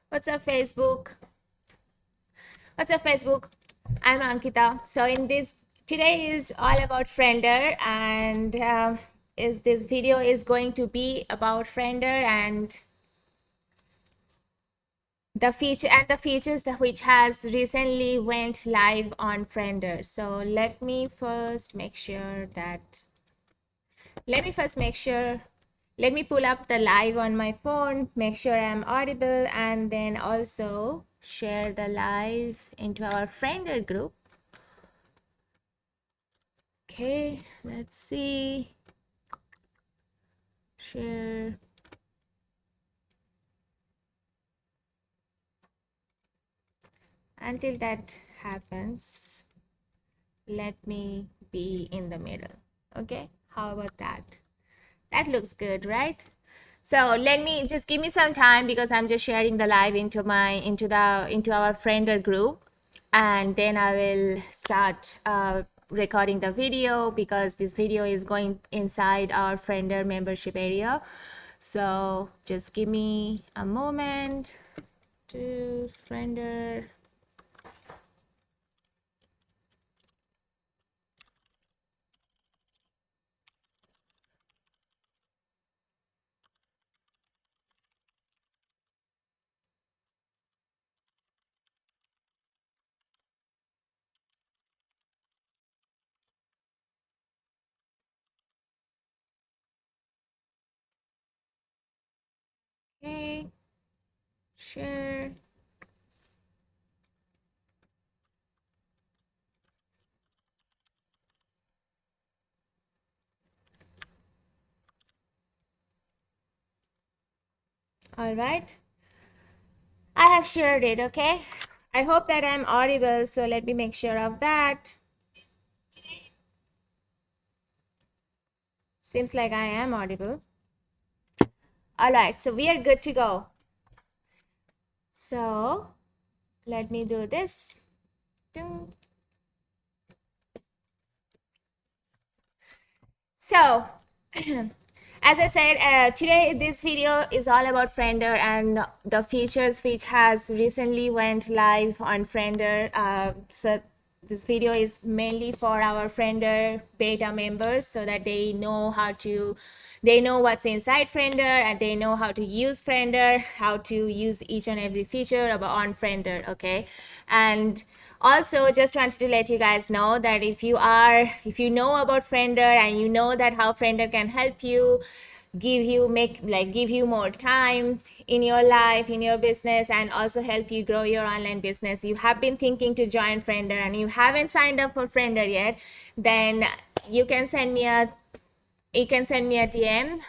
What's up, Facebook? What's up, Facebook? I'm Ankita. So today is all about Friender, and is this video is going to be about Friender and the features that which has recently went live on Friender. So let me first make sure. Let me pull up the live on my phone, make sure I'm audible, and then also share the live into our Friender group. Okay, let's see. Share. Until that happens, let me be in the middle. Okay, how about that? That looks good, right? So let me just give me some time because I'm just sharing the live into our Friender group, and then I will start recording the video because this video is going inside our Friender membership area. So just give me a moment to Friender. Okay, share. All right, I have shared it. Okay, I hope that I'm audible, so let me make sure of that. Seems like I am audible. All right, so we are good to go. So let me do this. So as I said, today this video is all about Friender and the features which has recently went live on Friender. So this video is mainly for our Friender beta members so that they know what's inside Friender and they know how to use Friender, how to use each and every feature on Friender. Okay, and also just wanted to let you guys know that if you know about Friender and you know that how Friender can help you give you more time in your life, in your business, and also help you grow your online business, you have been thinking to join Friender and you haven't signed up for Friender yet, then you can send me a DM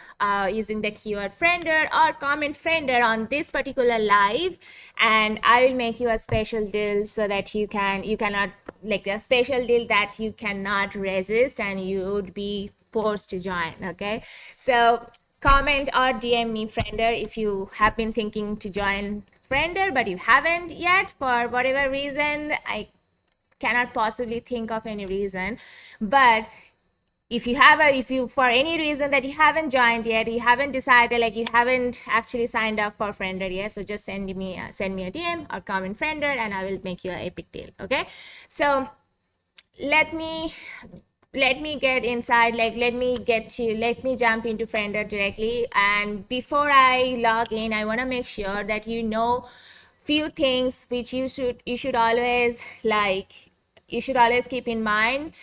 using the keyword Friender or comment Friender on this particular live, and I will make you a special deal so that you cannot, like, a special deal that you cannot resist and you would be forced to join. Okay, so comment or DM me Friender if you have been thinking to join Friender but you haven't yet for whatever reason. I cannot possibly think of any reason, but if you for any reason that you haven't joined yet, you haven't decided, like you haven't actually signed up for Friender yet, so just send me a DM or comment Friender and I will make you an epic deal. Okay, so let me get inside, like let me jump into Friender directly. And before I log in, I want to make sure that you know few things which you should always keep in mind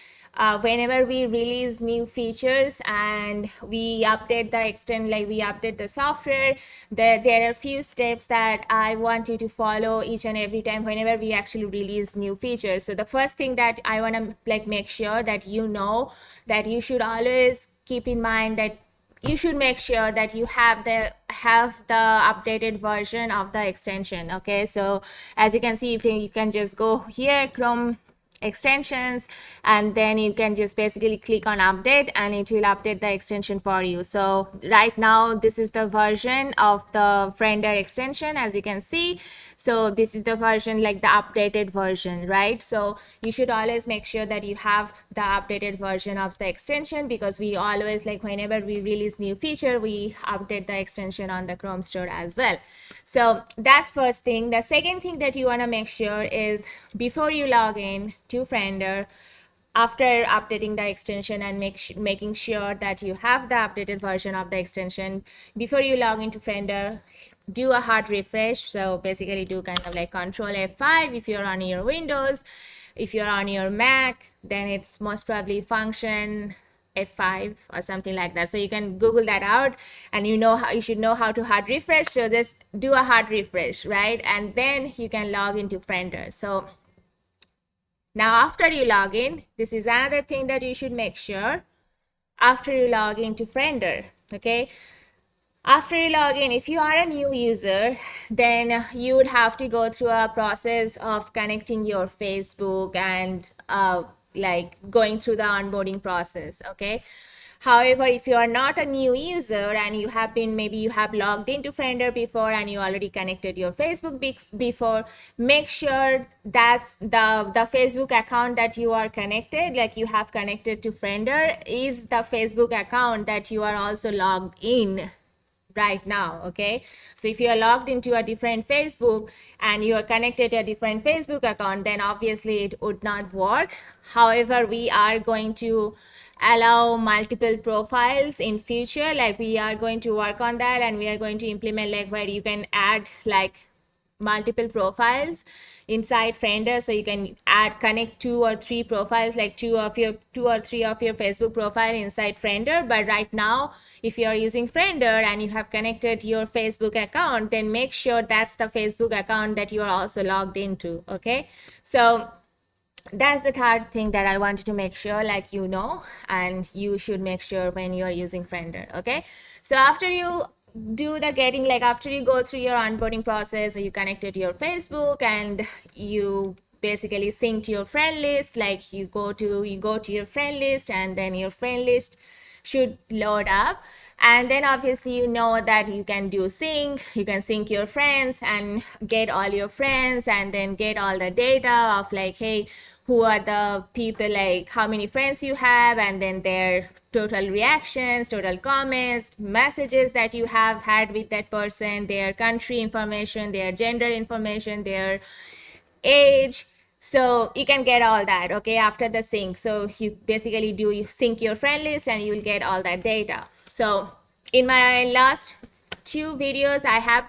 whenever we release new features and we update we update the software. There are few steps that I want you to follow each and every time whenever we actually release new features. So the first thing that I want to make sure that you know, that you should always keep in mind that you should make sure that you have the updated version of the extension. Okay, so as you can see, if you can just go here, Chrome extensions, and then you can just basically click on update and it will update the extension for you. So right now this is the version of the Friender extension, as you can see. So this is the version, like the updated version, right? So you should always make sure that you have the updated version of the extension, because we always, like, whenever we release new feature, we update the extension on the Chrome store as well. So that's first thing. The second thing that you want to make sure is, before you log in to Friender, after updating the extension and making sure that you have the updated version of the extension, before you log into Friender, do a hard refresh. So basically do kind of like Control F5 if you're on your Windows. If you're on your Mac, then it's most probably Function F5 or something like that. So you can Google that out, and you should know how to hard refresh. So just do a hard refresh, right? And then you can log into Friender. So now after you log in, this is another thing that you should make sure after you log into Friender, okay? After you log in, if you are a new user, then you would have to go through a process of connecting your Facebook and like going through the onboarding process, okay? However, if you are not a new user and you have been, maybe you have logged into Friender before and you already connected your Facebook before, make sure that the Facebook account that you are connected, like you have connected to Friender, is the Facebook account that you are also logged in right now, okay? So if you are logged into a different Facebook and you are connected to a different Facebook account, then obviously it would not work. However, we are going to allow multiple profiles in future. Like, we are going to work on that, and we are going to implement like where you can add like multiple profiles inside Friender. So you can connect 2 or 3 profiles, like 2 or 3 of your Facebook profile inside Friender. But right now, if you are using Friender and you have connected your Facebook account, then make sure that's the Facebook account that you are also logged into, okay? So that's the third thing that I wanted to make sure, like, and you should make sure when you are using Friender, okay? So after you do the getting, like after you go through your onboarding process, you connected to your Facebook and you basically sync to your friend list, like you go to your friend list, and then your friend list should load up. And then obviously that you can do sync, you can sync your friends and get all your friends, and then get all the data of like, hey, who are the people, like how many friends you have, and then their total reactions, total comments, messages that you have had with that person, their country information, their gender information, their age. So you can get all that, okay, after the sync. So you basically you sync your friend list and you will get all that data. So in my last 2 videos, I have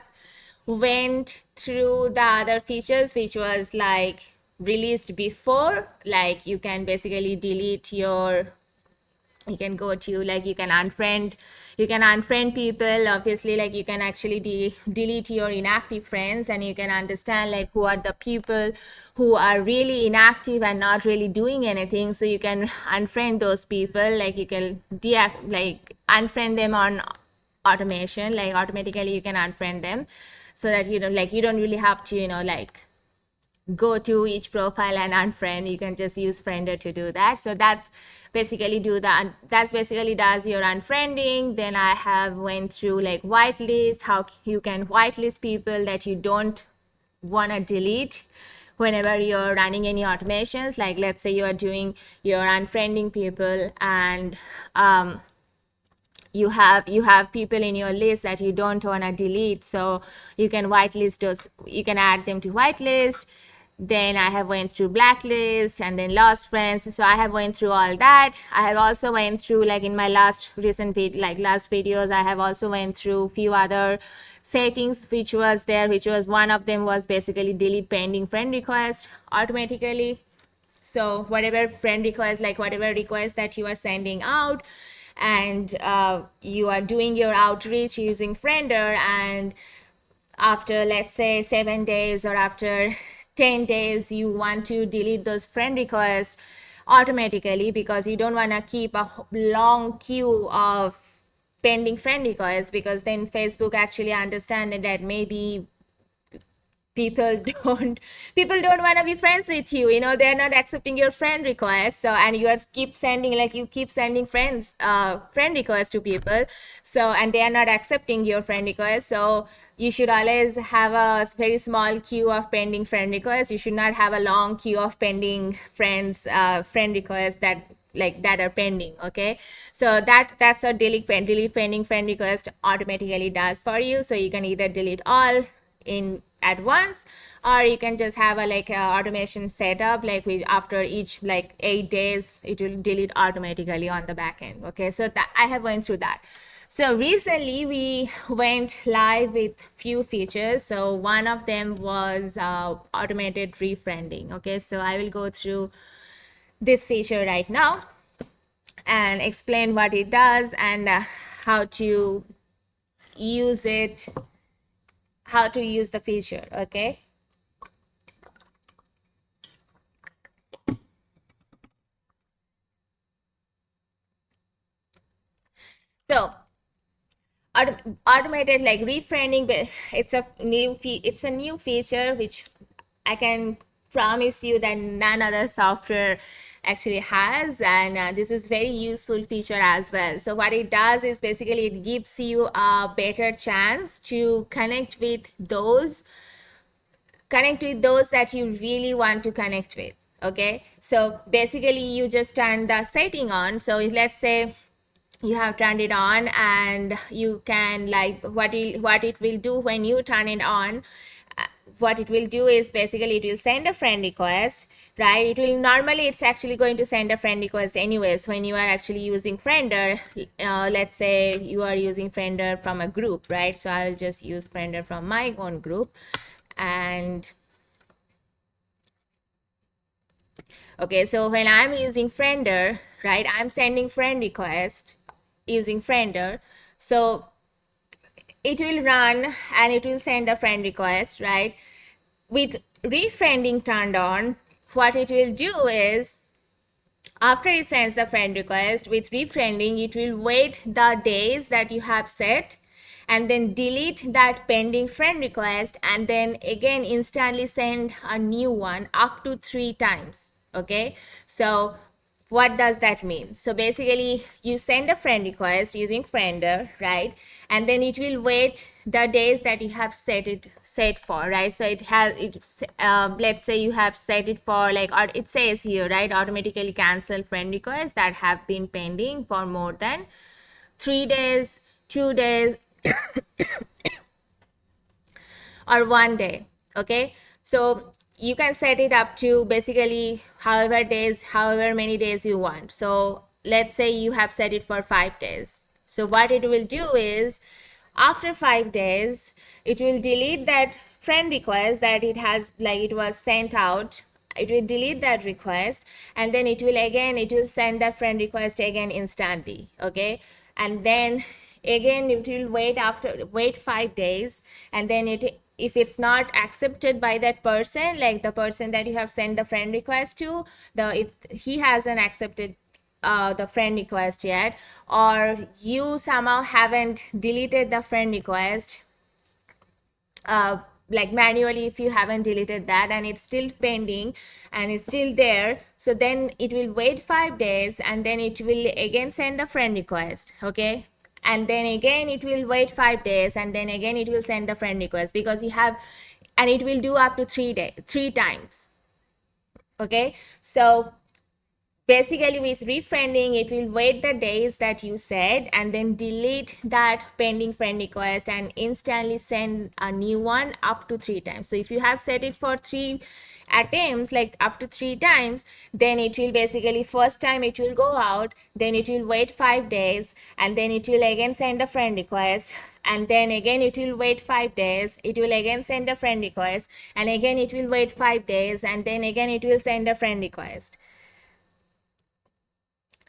went through the other features which was like released before. Like you can basically delete your, you can go to, like you can unfriend people. Obviously, like you can actually delete your inactive friends, and you can understand like who are the people who are really inactive and not really doing anything. So you can unfriend those people, like you can unfriend them on automation, like automatically you can unfriend them, so that you don't really have to like go to each profile and unfriend. You can just use Friender to do that. So that's basically does your unfriending. Then I have went through like whitelist, how you can whitelist people that you don't want to delete whenever you're running any automations. Like let's say you're unfriending people, and you have people in your list that you don't want to delete, so you can whitelist those, you can add them to whitelist. Then I have went through blacklist and then lost friends. So I have went through all that. I have also went through, like in my last videos, I have also went through few other settings which was one of them was basically delete pending friend request automatically. So whatever friend request, like whatever request that you are sending out, and you are doing your outreach using Friender, and after let's say 7 days or after 10 days you want to delete those friend requests automatically, because you don't want to keep a long queue of pending friend requests, because then Facebook actually understand that maybe people don't want to be friends with you, you know, they're not accepting your friend request. So, and you are keep sending, like you keep sending friend requests to people, so, and they are not accepting your friend request. So you should always have a very small queue of pending friend requests. You should not have a long queue of pending friend requests that are pending. Okay, so that's what delete pending friend request automatically does for you. So you can either delete all in at once, or you can just have a automation setup, like after each 8 days it will delete automatically on the back end. Okay, so that I have went through that. So recently we went live with few features. So one of them was automated refriending. Okay, so I will go through this feature right now and explain what it does and how to use it, how to use the feature. Okay, so automated reframing, it's a new feature which I can promise you that none other software actually has, and this is very useful feature as well. So what it does is basically it gives you a better chance to connect with those that you really want to connect with. Okay, so basically you just turn the setting on. So if, let's say, you have turned it on, and you can what it will do when you turn it on, what it will do is basically it will send a friend request, right? It will normally, it's actually going to send a friend request anyways when you are actually using Friender. Let's say you are using Friender from a group, right? So I'll just use Friender from my own group. And okay, so when I'm using Friender, right, I'm sending friend request using Friender. So it will run and it will send a friend request, right? With refriending turned on, what it will do is after it sends the friend request, with refriending, it will wait the days that you have set and then delete that pending friend request, and then again instantly send a new one up to 3 times. Okay, so what does that mean? So basically you send a friend request using Friender, right? And then it will wait the days that you have set for, right? So it has let's say you have set it for or it says here, right, automatically cancel friend requests that have been pending for more than 3 days, 2 days, or 1 day. Okay, so you can set it up to basically however many days you want. So let's say you have set it for 5 days. So what it will do is after 5 days it will delete that friend request that it was sent out. It will delete that request, and then it will send that friend request again instantly. Okay, and then again it will wait 5 days, and then if it's not accepted by that person, like the person that you have sent the friend request to, if he hasn't accepted the friend request yet, or you somehow haven't deleted the friend request manually, if you haven't deleted that and it's still pending and it's still there, so then it will wait 5 days and then it will again send the friend request. Okay, and then again it will wait 5 days and then again it will send the friend request, because you have, and it will do up to 3 times. Okay, so basically with refriending, it will wait the days that you said and then delete that pending friend request and instantly send a new one up to 3 times. So if you have set it for 3 attempts, like up to 3 times, then it will basically, first time it will go out, then it will wait 5 days, and then it will again send a friend request, and then again it will wait 5 days, it will again send a friend request, and again it will wait 5 days, and then again it will send a friend request.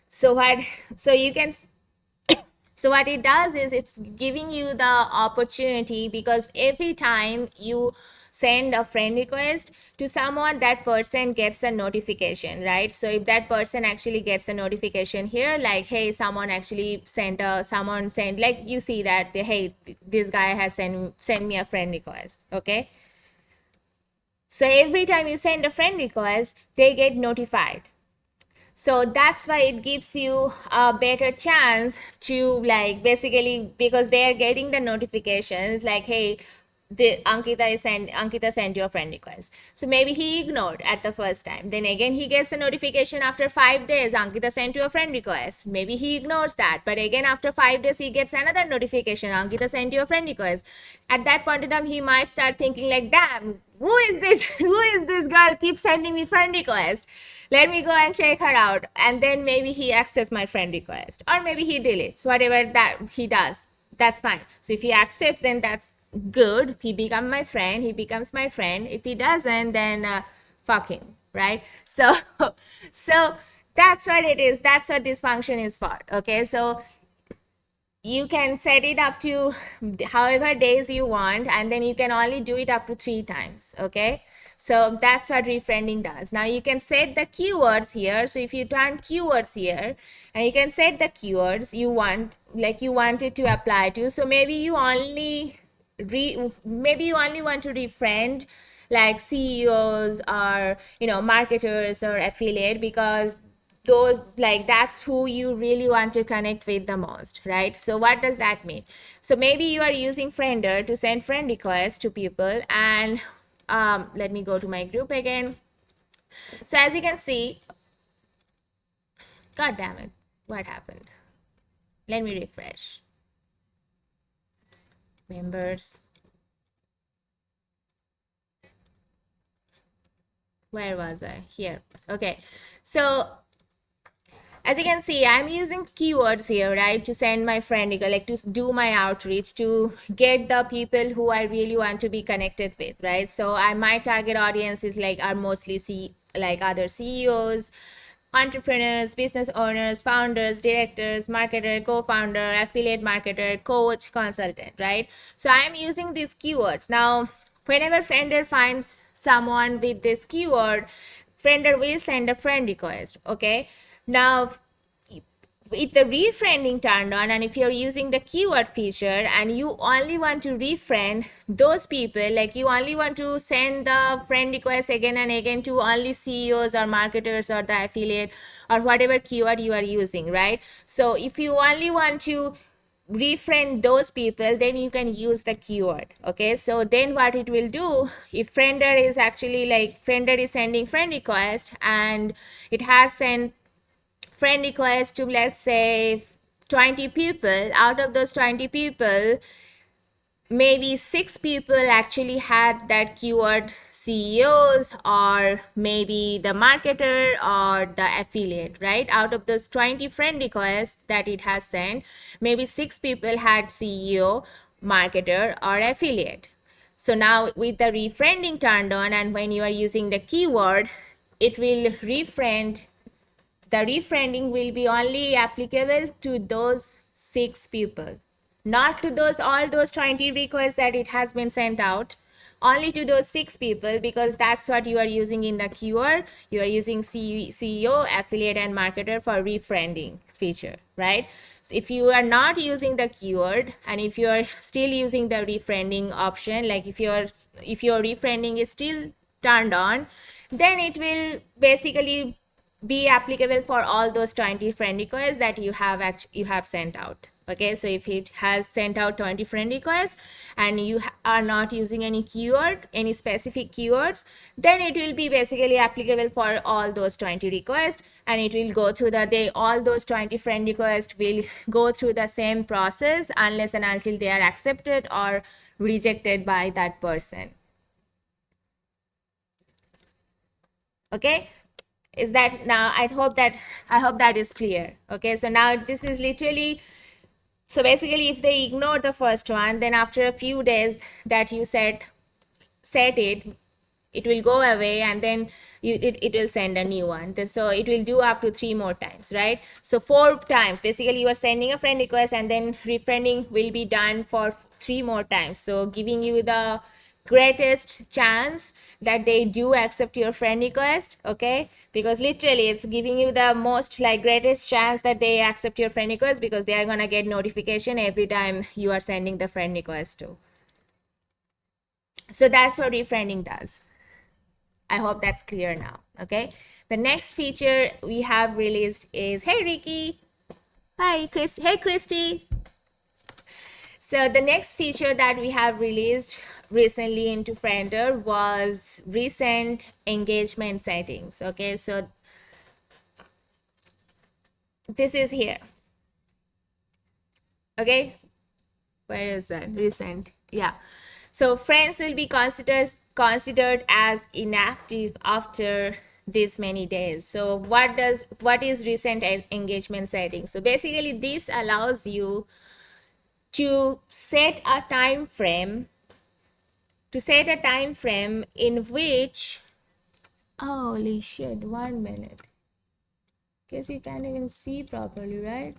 So what it does is it's giving you the opportunity, because every time you send a friend request to someone, that person gets a notification, right? So if that person actually gets a notification here, like, hey, someone actually sent like, you see that, hey, this guy has sent me a friend request. Okay, So every time you send a friend request, they get notified. So that's why it gives you a better chance to, like, basically, because they are getting the notifications like, hey, the Ankita sent you a friend request. So maybe he ignored at the first time. Then again he gets a notification after 5 days, Ankita sent you a friend request. Maybe he ignores that, but again after 5 days he gets another notification, Ankita sent you a friend request. At that point in time he might start thinking like, damn, who is this who is this girl keeps sending me friend request, let me go and check her out. And then maybe he accepts my friend request, or maybe he deletes, whatever that he does, that's fine. So if he accepts, then that's good, he becomes my friend, he becomes my friend. If he doesn't, then fuck him, right? So so that's what it is, that's what this function is for. Okay, so you can set it up to however days you want, and then you can only do it up to 3 times. Okay, so that's what refriending does. Now you can set the keywords here. So if you turn keywords here, and you can set the keywords you want, like you want it to apply to. So maybe you only want to refriend like CEOs, or marketers or affiliate, because those, like, that's who you really want to connect with the most, right? So what does that mean? So maybe you are using Friender to send friend requests to people, and let me go to my group again. So as you can see, god damn it, what happened? Let me refresh. Members, where was I? Here. Okay, so as you can see, I'm using keywords here, right, to send my friend, like to do my outreach, to get the people who I really want to be connected with, right? So my target audience is like, are mostly like other CEOs, entrepreneurs, business owners, founders, directors, marketer, co-founder, affiliate marketer, coach, consultant, right? So I'm using these keywords. Now, whenever Friender finds someone with this keyword, Friender will send a friend request. Okay, now with the refriending turned on, and if you're using the keyword feature and you only want to refriend those people, like you only want to send the friend request again and again to only CEOs or marketers or the affiliate or whatever keyword you are using, right? So if you only want to refriend those people, then you can use the keyword. Okay, so then what it will do, if Friender is actually, like, Friender is sending friend request and it has sent friend request to, let's say, 20 people, out of those 20 people, maybe 6 people actually had that keyword CEOs, or maybe the marketer or the affiliate, right? Out of those 20 friend requests that it has sent, maybe 6 people had CEO, marketer, or affiliate. So now with the refriending turned on, and when you are using the keyword, it will refriend. The refriending will be only applicable to those 6 people, not to those all those 20 requests that it has been sent out, only to those 6 people, because that's what you are using in the keyword. You are using CEO, affiliate, and marketer for refriending feature, right? So if you are not using the keyword, and if you are still using the refriending option, like if your refriending is still turned on, then it will basically be applicable for all those 20 friend requests that you have sent out. Okay, so if it has sent out 20 friend requests and you are not using any keyword, any specific keywords, then it will be basically applicable for all those 20 requests, and it will go through all those 20 friend requests will go through the same process unless and until they are accepted or rejected by that person. Okay, is that now? I hope that is clear. Okay, so now this is literally, so basically if they ignore the first one, then after a few days that you set it will go away, and then it will send a new one. So it will do up to 3 more times, right? So 4 times basically you are sending a friend request, and then refriending will be done for 3 more times, so giving you the greatest chance that they do accept your friend request. Okay, because literally it's giving you the most, like, greatest chance that they accept your friend request, because they are gonna get notification every time you are sending the friend request to. So that's what refriending does. I hope that's clear now. Okay, the next feature we have released is, hey Ricky, hi Chris, hey Christy. So the next feature that we have released recently into Friender was recent engagement settings. Okay, so this is here. Okay, where is that? Recent. Yeah. So friends will be considered as inactive after this many days. So what is recent engagement settings? So basically this allows you to set a time frame in which, holy shit, 1 minute, guess you can't even see properly, right?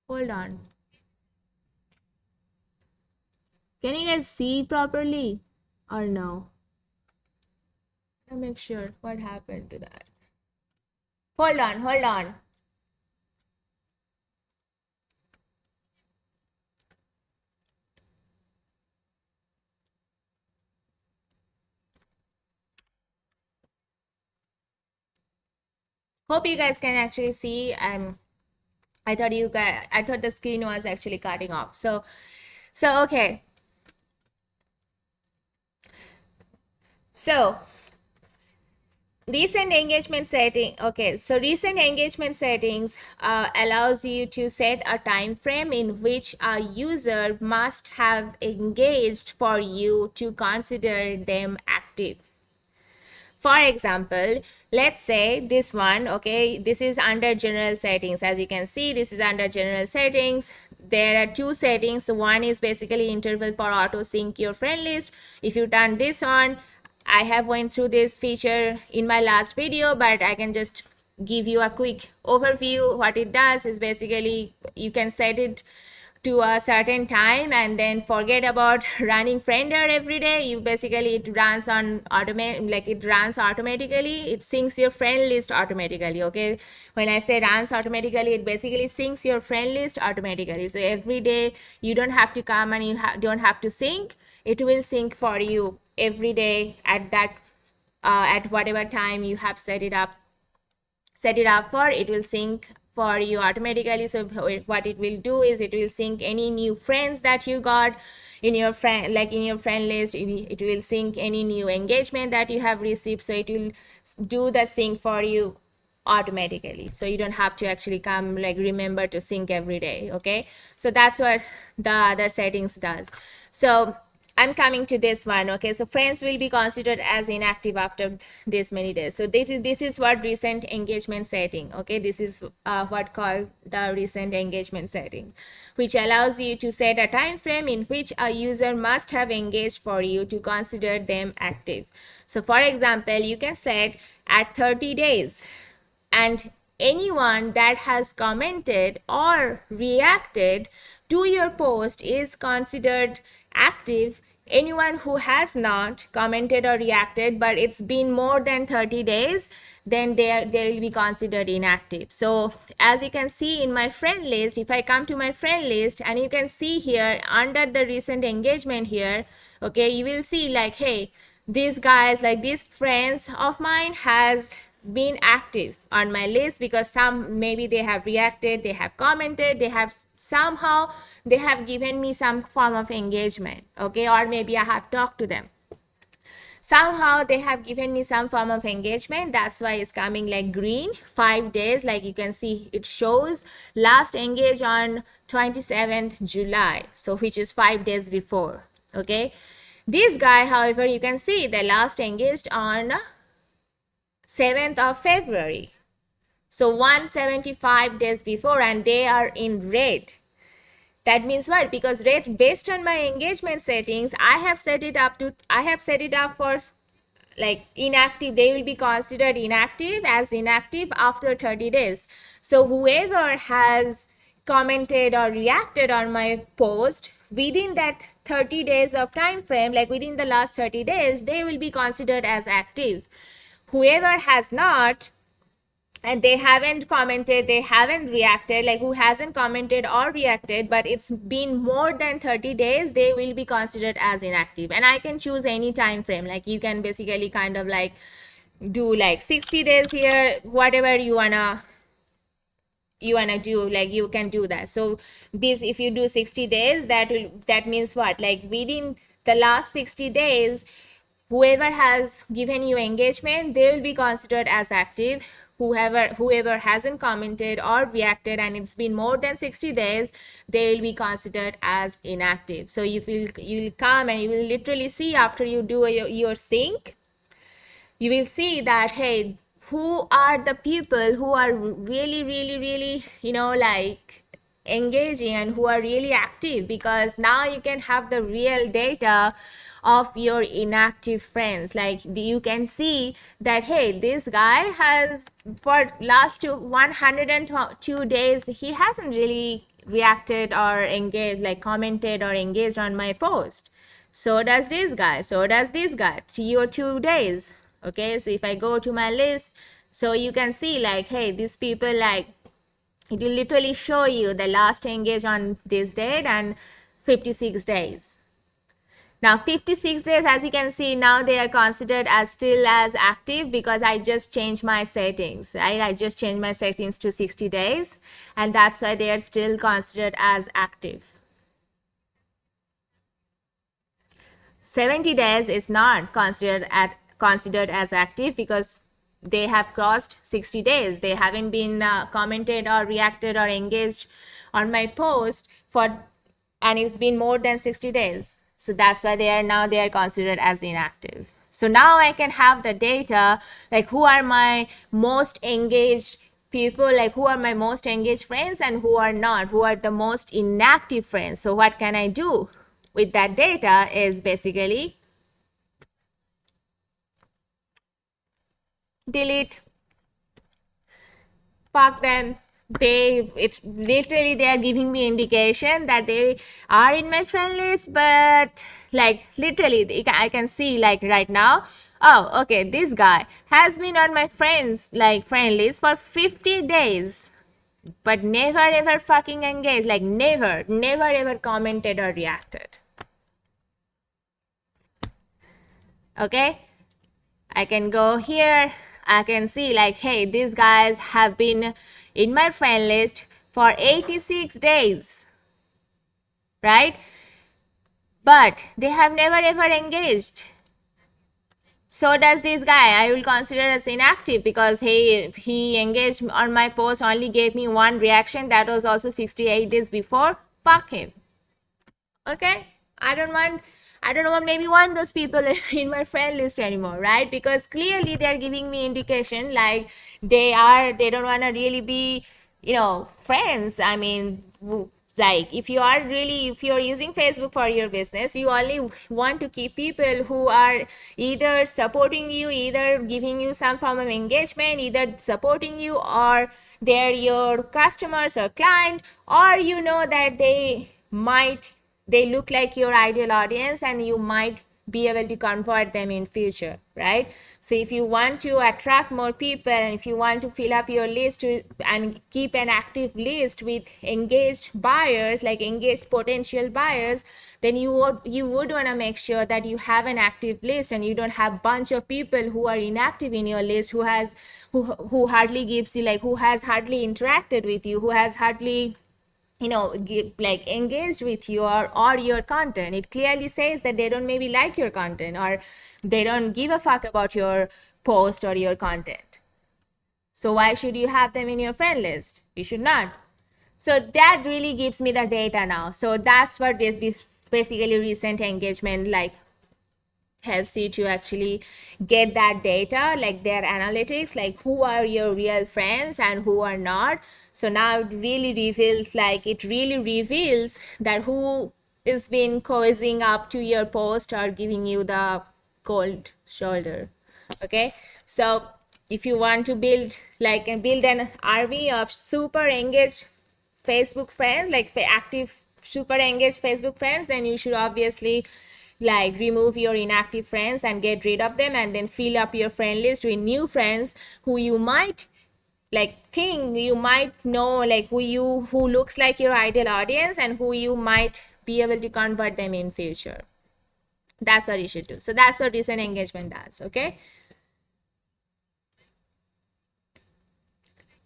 Hold on, can you guys see properly or no? I'll make sure what happened to that. Hold on. Hope you guys can actually see. I thought the screen was actually cutting off. So okay. So recent engagement setting. Okay, so recent engagement settings allows you to set a time frame in which a user must have engaged for you to consider them active. For example, let's say this one, okay, this is under general settings. As you can see, this is under general settings. There are two settings. So one is basically interval for auto sync your friend list. If you turn this on, I have went through this feature in my last video, but I can just give you a quick overview. What it does is basically you can set it to a certain time and then forget about running Friender every day. You basically, it runs on it runs automatically. It syncs your friend list automatically. Okay, when I say runs automatically, it basically syncs your friend list automatically. So every day you don't have to come and you don't have to sync. It will sync for you every day at that at whatever time you have set it up for. It will sync for you automatically. So what it will do is it will sync any new friends that you got in your friend list. It will sync any new engagement that you have received. So it will do the sync for you automatically, so you don't have to actually come remember to sync every day. Okay, so that's what the other settings does. So I'm coming to this one. Okay, so friends will be considered as inactive after this many days. So this is what recent engagement setting. Okay, this is what called the recent engagement setting, which allows you to set a time frame in which a user must have engaged for you to consider them active. So for example, you can set at 30 days, and anyone that has commented or reacted to your post is considered active. Anyone who has not commented or reacted but it's been more than 30 days, then they will be considered inactive. So as you can see in my friend list, if I come to my friend list, and you can see here under the recent engagement here, okay, you will see like, hey, these guys, like these friends of mine has been active on my list because some, maybe they have reacted, they have commented, they have somehow they have given me some form of engagement. Okay, or maybe I have talked to them, somehow they have given me some form of engagement. That's why it's coming like green, 5 days. Like you can see, it shows last engage on 27th July, so which is 5 days before. Okay, this guy, however, you can see the last engaged on 7th of February. So 175 days before, and they are in red. That means what? Because red, based on my engagement settings, I have set it up for like inactive. They will be considered inactive after 30 days. So whoever has commented or reacted on my post within that 30 days of time frame, like within the last 30 days, they will be considered as active. Whoever has not, and they haven't commented, they haven't reacted, like who hasn't commented or reacted, but it's been more than 30 days, they will be considered as inactive. And I can choose any time frame, like you can basically kind of like do like 60 days here, whatever you wanna do, like you can do that. So this, if you do 60 days, that means what, like within the last 60 days, whoever has given you engagement, they will be considered as active. Whoever hasn't commented or reacted and it's been more than 60 days, they will be considered as inactive. So you'll come and you will literally see, after you do your sync, you will see that, hey, who are the people who are really really really like engaging and who are really active, because now you can have the real data of your inactive friends. Like you can see that, hey, this guy has, for last 102 days, he hasn't really reacted or engaged, like commented or engaged on my post. So does this guy, so does this guy, 3 or 2 days. Okay, so if I go to my list, so you can see like, hey, these people, like it will literally show you the last engaged on this date and 56 days. Now 56 days, as you can see, now they are considered as still as active because I just changed my settings, right? I just changed my settings to 60 days, and that's why they are still considered as active. 70 days is not considered as active because they have crossed 60 days. They haven't been commented or reacted or engaged on my post and it's been more than 60 days. So that's why they are considered as inactive. So now I can have the data, like who are my most engaged people, like who are my most engaged friends and who are not, who are the most inactive friends. So what can I do with that data is basically delete, fuck them. It's literally, they are giving me indication that they are in my friend list, but like literally I can see like right now, oh okay, this guy has been on my friend list for 50 days but never ever fucking engaged, like never ever commented or reacted. Okay, I can go here, I can see like, hey, these guys have been in my friend list for 86 days, right? But they have never ever engaged. So does this guy. I will consider as inactive because he engaged on my post, only gave me one reaction, that was also 68 days before. Fuck him. Okay, I don't want maybe want those people in my friend list anymore, right? Because clearly they're giving me indication like they don't want to really be friends. I mean, like if you're using Facebook for your business, you only want to keep people who are either supporting you, either giving you some form of engagement, either supporting you, or they're your customers or client, or that they look like your ideal audience and you might be able to convert them in future, right? So if you want to attract more people and if you want to fill up your list and keep an active list with engaged buyers, like engaged potential buyers, then you would want to make sure that you have an active list and you don't have bunch of people who are inactive in your list, who hardly gives you, like who has hardly interacted with you, who has hardly like engaged with you or your content. It clearly says that they don't maybe like your content or they don't give a fuck about your post or your content. So why should you have them in your friend list? You should not. So that really gives me the data now. So that's what this basically recent engagement like helps you to actually get that data, like their analytics, like who are your real friends and who are not. So now it really reveals that who is been cozying up to your post or giving you the cold shoulder. Okay, so if you want to build an army of super engaged Facebook friends, like active super engaged Facebook friends, then you should obviously like remove your inactive friends and get rid of them, and then fill up your friend list with new friends who you might like thing, you might know like who looks like your ideal audience and who you might be able to convert them in future. That's what you should do. So that's what recent engagement does. Okay.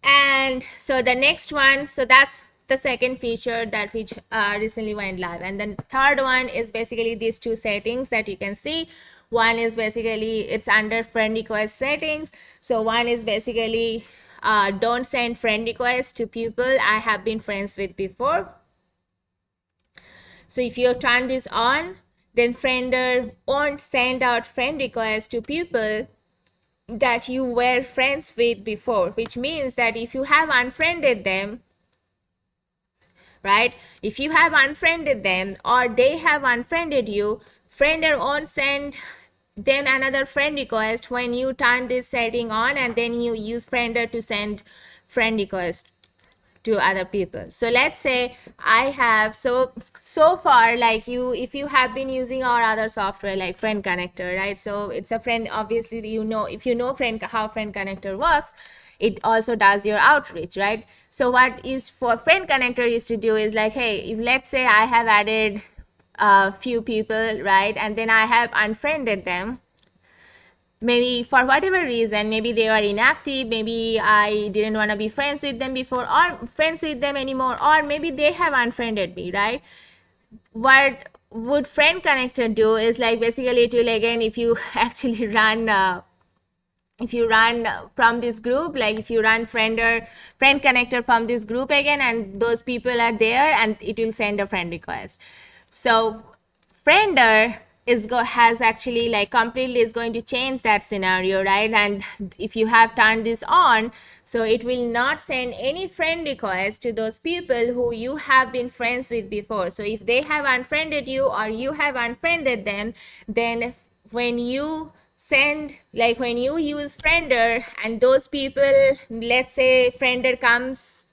And so the next one, so that's the second feature that which recently went live. And then third one is basically these two settings that you can see. One is basically it's under friend request settings. So one is basically don't send friend requests to people I have been friends with before. So if you turn this on, then Friender won't send out friend requests to people that you were friends with before, which means that if you have unfriended them, right, if you have unfriended them or they have unfriended you, Friender won't send them another friend request when you turn this setting on and then you use Friender to send friend request to other people. So let's say I have, so far, like if you have been using our other software like Friend Connector, right? So it's a friend, obviously, if you know how Friend Connector works, it also does your outreach, right? So what is for Friend Connector is to do is like, hey, if let's say I have added a few people, right, and then I have unfriended them, maybe for whatever reason, maybe they are inactive, maybe I didn't want to be friends with them before or friends with them anymore, or maybe they have unfriended me, right? What would Friend Connector do is like basically it will, again, if you actually run from this group, like if you run Friend Connector from this group again and those people are there, and it will send a friend request. So Friender has actually like completely is going to change that scenario, right? And if you have turned this on, so it will not send any friend request to those people who you have been friends with before. So if they have unfriended you or you have unfriended them, then when you when you use Friender and those people, let's say Friender comes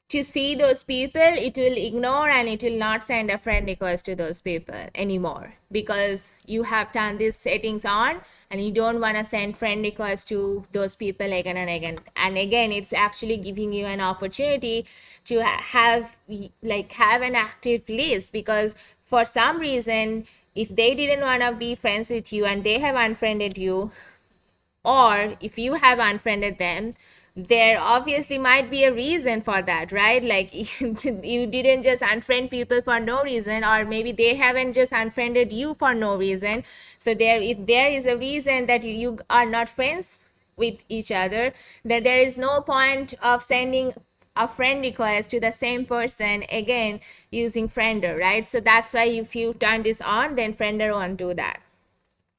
to see those people, it will ignore and it will not send a friend request to those people anymore, because you have turned these settings on and you don't want to send friend requests to those people again and again. And again, it's actually giving you an opportunity to have an active list, because for some reason, if they didn't want to be friends with you and they have unfriended you, or if you have unfriended them, there obviously might be a reason for that, right? Like you didn't just unfriend people for no reason, or maybe they haven't just unfriended you for no reason. So if there is a reason that you are not friends with each other, then there is no point of sending a friend request to the same person again using Friender, right? So that's why if you turn this on, then Friender won't do that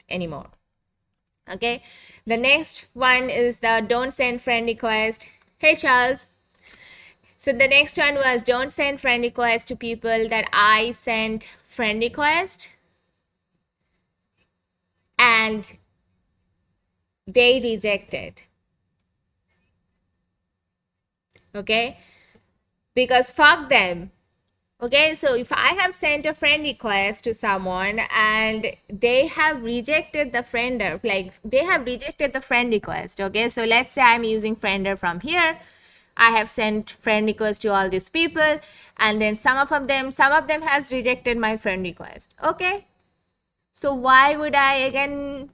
anymore. Okay, the next one is the don't send friend request. Hey Charles. So the next one was don't send friend request to people that I sent friend request and they rejected. Okay, because fuck them. Okay, so if I have sent a friend request to someone and they have rejected the friender, like they have rejected the friend request. Okay, so let's say I'm using Friender from here. I have sent friend request to all these people, and then some of them has rejected my friend request. Okay, so why would I again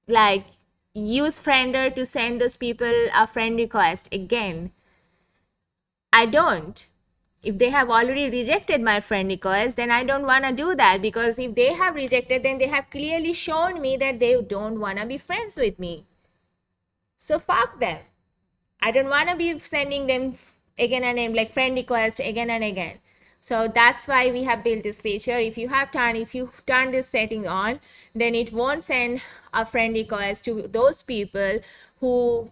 like use Friender to send those people a friend request again? I don't. If they have already rejected my friend request, then I don't want to do that, because if they have rejected, then they have clearly shown me that they don't want to be friends with me. So fuck them. I don't want to be sending them again and again, like friend request again and again. So that's why we have built this feature. If you turn this setting on, then it won't send a friend request to those people who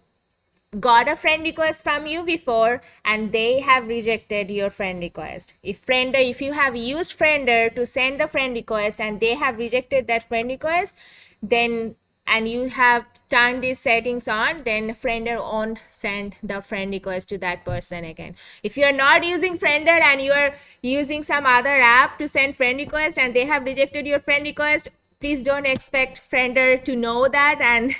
got a friend request from you before and they have rejected your friend request. If you have used Friender to send the friend request and they have rejected that friend request, then and you have turned these settings on, then Friender won't send the friend request to that person again. If you are not using Friender and you are using some other app to send friend request and they have rejected your friend request, please don't expect Friender to know that and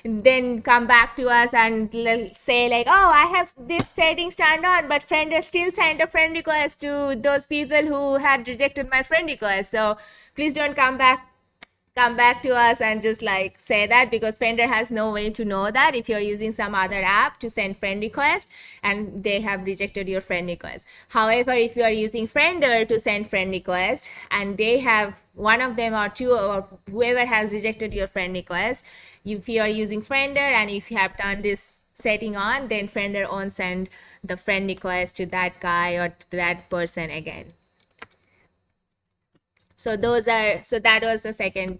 then come back to us and say like, oh, I have this settings turned on, but Friender still sent a friend request to those people who had rejected my friend request. So please don't come back to us and just like say that, because Friender has no way to know that if you're using some other app to send friend request and they have rejected your friend request. However, if you are using Friender to send friend request and they have one of them or two or whoever has rejected your friend request, if you are using Friender and if you have turned this setting on, then Friender won't send the friend request to that guy or to that person again. So that was the second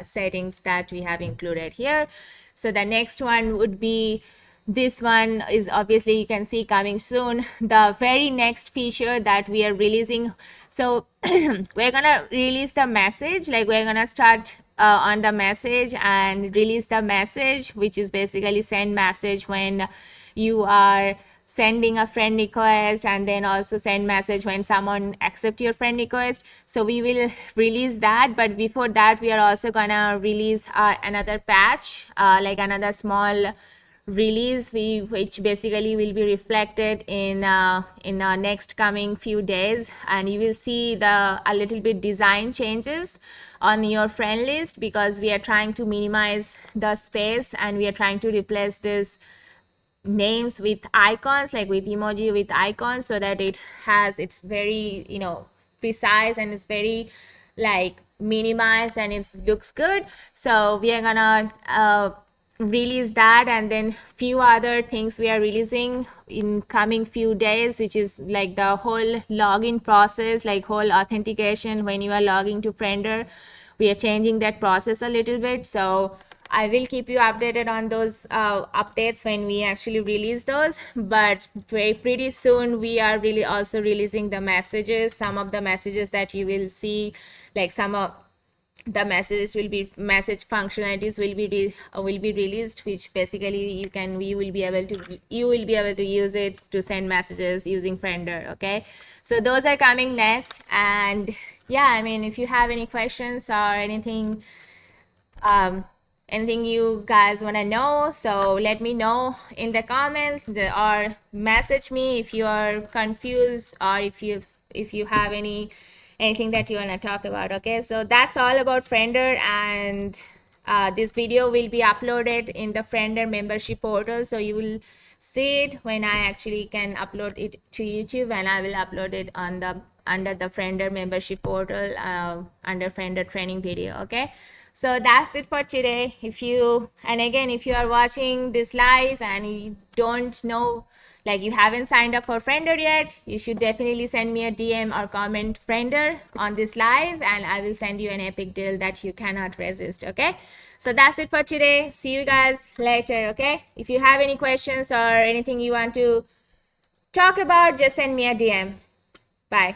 settings that we have included here. So the next one would be, this one is obviously you can see coming soon, the very next feature that we are releasing. So we're gonna release the message, like we're gonna start on the message and release the message, which is basically send message when you are sending a friend request, and then also send message when someone accept your friend request. So we will release that, but before that we are also gonna release another patch, like another small release which basically will be reflected in our next coming few days, and you will see a little bit design changes on your friend list, because we are trying to minimize the space and we are trying to replace this names with icons, like with emoji with icons, so that it's very precise and it's very like minimized and it looks good. So we are gonna release that, and then few other things we are releasing in coming few days, which is like the whole login process, like whole authentication when you are logging to Friender. We are changing that process a little bit, so I will keep you updated on those updates when we actually release those. But pretty soon we are really also releasing the messages. Some of the messages that you will see, like some of the messages will be message functionalities will be released, which basically you will be able to use it to send messages using Friender. Okay, so those are coming next. And yeah, I mean, if you have any questions or anything anything you guys want to know, so let me know in the comments or message me if you are confused or if you have anything that you want to talk about. Okay, so that's all about Friender, and this video will be uploaded in the Friender membership portal, so you will see it when I actually can upload it to YouTube, and I will upload it on the under the Friender membership portal under Friender training video. Okay, so that's it for today. If you are watching this live and you don't know, like you haven't signed up for Friender yet, you should definitely send me a DM or comment Friender on this live, and I will send you an epic deal that you cannot resist. Okay, so that's it for today. See you guys later. Okay, if you have any questions or anything you want to talk about, just send me a DM. Bye.